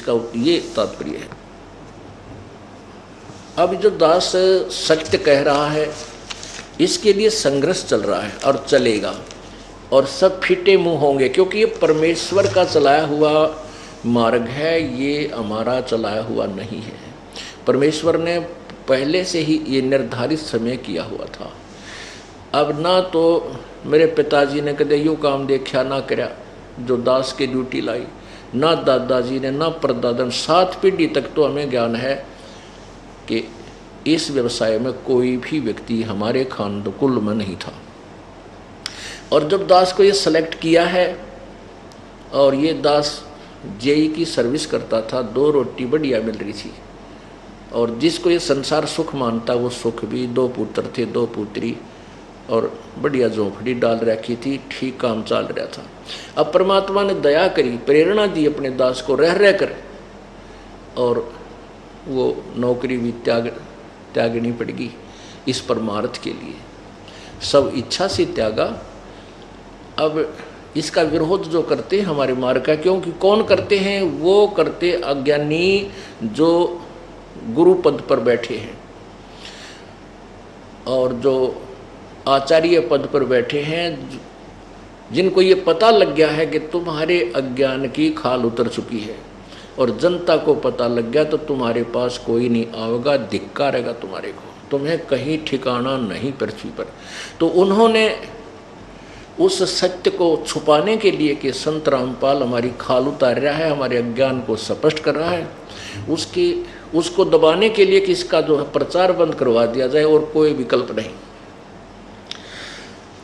इसका ये तात्पर्य है। अब जो दास सत्य कह रहा है इसके लिए संघर्ष चल रहा है और चलेगा, और सब फिटे मुंह होंगे, क्योंकि ये परमेश्वर का चलाया हुआ मार्ग है, ये हमारा चलाया हुआ नहीं है। परमेश्वर ने पहले से ही ये निर्धारित समय किया हुआ था। अब ना तो मेरे पिताजी ने कदे यूँ काम देखा ना करया जो दास की ड्यूटी लाई, ना दादाजी ने, ना परदादा ने, 7 पीढ़ी तक तो हमें ज्ञान है कि इस व्यवसाय में कोई भी व्यक्ति हमारे खानकुल में नहीं था। और जब दास को ये सेलेक्ट किया है और ये दास जेई की सर्विस करता था, 2 रोटी बढ़िया मिल रही थी, और जिसको ये संसार सुख मानता वो सुख भी, 2 पुत्र थे 2 पुत्री, और बढ़िया झोंपड़ी डाल रखी थी, ठीक काम चल रहा था। अब परमात्मा ने दया करी, प्रेरणा दी अपने दास को रह रह कर, और वो नौकरी भी त्यागनी पड़ेगी इस परमार्थ के लिए, सब इच्छा से त्यागा। अब इसका विरोध जो करते हैं हमारे मार्ग का, क्योंकि कौन करते हैं, वो करते अज्ञानी जो गुरु पद पर बैठे हैं और जो आचार्य पद पर बैठे हैं, जिनको ये पता लग गया है कि तुम्हारे अज्ञान की खाल उतर चुकी है और जनता को पता लग गया तो तुम्हारे पास कोई नहीं आएगा, धिक्कारेगा तुम्हारे को, तुम्हें कहीं ठिकाना नहीं पृथ्वी पर। तो उन्होंने उस सत्य को छुपाने के लिए कि संत रामपाल हमारी खाल उतार रहा है, हमारे अज्ञान को स्पष्ट कर रहा है, उसको दबाने के लिए कि इसका जो प्रचार बंद करवा दिया जाए और कोई विकल्प नहीं।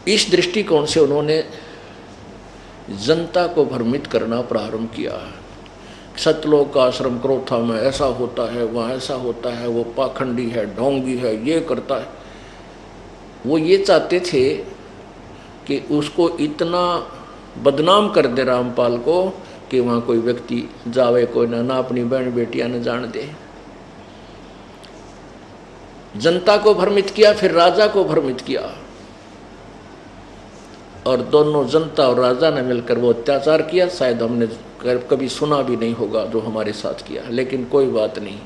इस दृष्टिकोण से उन्होंने जनता को भ्रमित करना प्रारंभ किया। सतलोक का आश्रम क्रोथा में ऐसा होता है, वहाँ ऐसा होता है, वो पाखंडी है, ढोंगी है, ये करता है। वो ये चाहते थे कि उसको इतना बदनाम कर दे रामपाल को कि वहाँ कोई व्यक्ति जावे कोई ना अपनी बहन बेटियां न जान दे। जनता को भ्रमित किया, फिर राजा को भ्रमित किया, और दोनों जनता और राजा ने मिलकर वो अत्याचार किया। शायद हमने कभी सुना भी नहीं होगा जो हमारे साथ किया, लेकिन कोई बात नहीं,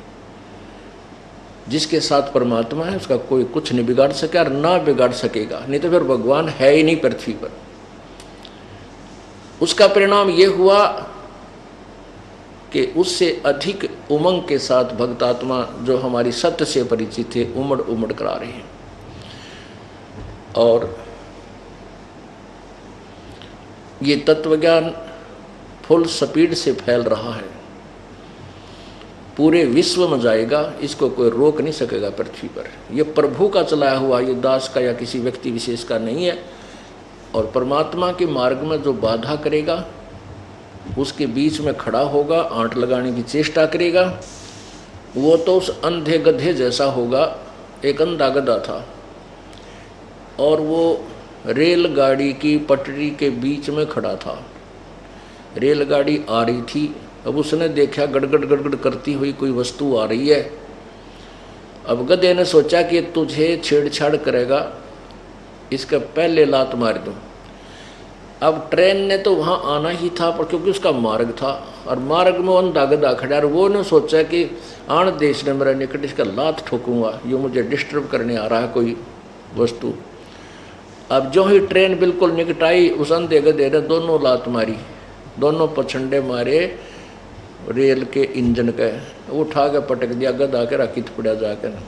जिसके साथ परमात्मा है उसका कोई कुछ नहीं बिगाड़ सके और ना बिगाड़ सकेगा, नहीं तो फिर भगवान है ही नहीं पृथ्वी पर। उसका परिणाम ये हुआ कि उससे अधिक उमंग के साथ भक्तात्मा जो हमारी सत्य से परिचित थे उमड़ उमड़ कर आ रहे हैं, और ये तत्वज्ञान फुल स्पीड से फैल रहा है, पूरे विश्व में जाएगा, इसको कोई रोक नहीं सकेगा पृथ्वी पर। ये प्रभु का चलाया हुआ, ये दास का या किसी व्यक्ति विशेष का नहीं है। और परमात्मा के मार्ग में जो बाधा करेगा उसके बीच में खड़ा होगा, आंट लगाने की चेष्टा करेगा, वो तो उस अंधे गधे जैसा होगा। एक अंधा गधा था और वो रेलगाड़ी की पटरी के बीच में खड़ा था, रेलगाड़ी आ रही थी। अब उसने देखा गड़गड़ गड़गड़ करती हुई कोई वस्तु आ रही है। अब गधे ने सोचा कि तुझे छेड़छाड़ करेगा, इसका पहले लात मार दूं। अब ट्रेन ने तो वहाँ आना ही था, पर क्योंकि उसका मार्ग था और मार्ग में अंधा गधा खड़ा, और वो ने सोचा कि आन देश ने मेरा निकट इसका लात ठोकूंगा, ये मुझे डिस्टर्ब करने आ रहा है कोई वस्तु। अब जो ही ट्रेन बिल्कुल निकट आई, उस अंधे गधे ने दोनों लात मारी, दोनों पछंडे मारे रेल के इंजन के, उठा के पटक दिया, गधा के राकित पड़ा जाकर।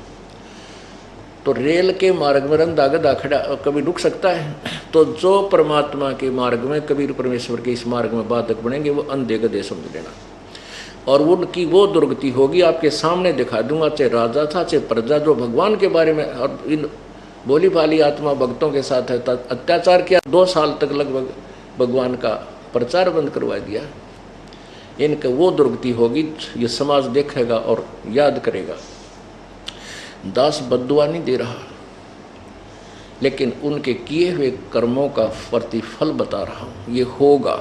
तो रेल के मार्ग में अंधा गधा खड़ा कभी रुक सकता है? तो जो परमात्मा के मार्ग में, कबीर परमेश्वर के इस मार्ग में बाधक बनेंगे वो अंधे गधे समझ लेना, और उनकी वो दुर्गति होगी आपके सामने दिखा दूंगा। चाहे राजा था चाहे प्रजा, जो भगवान के बारे में और इन भोली भाली आत्मा भक्तों के साथ अत्याचार किया, 2 साल तक लगभग भगवान का प्रचार बंद करवा दिया, इनका वो दुर्गति होगी। ये समाज देखेगा और याद करेगा। दास बद्दुआ नहीं दे रहा, लेकिन उनके किए हुए कर्मों का प्रतिफल बता रहा हूँ, ये होगा।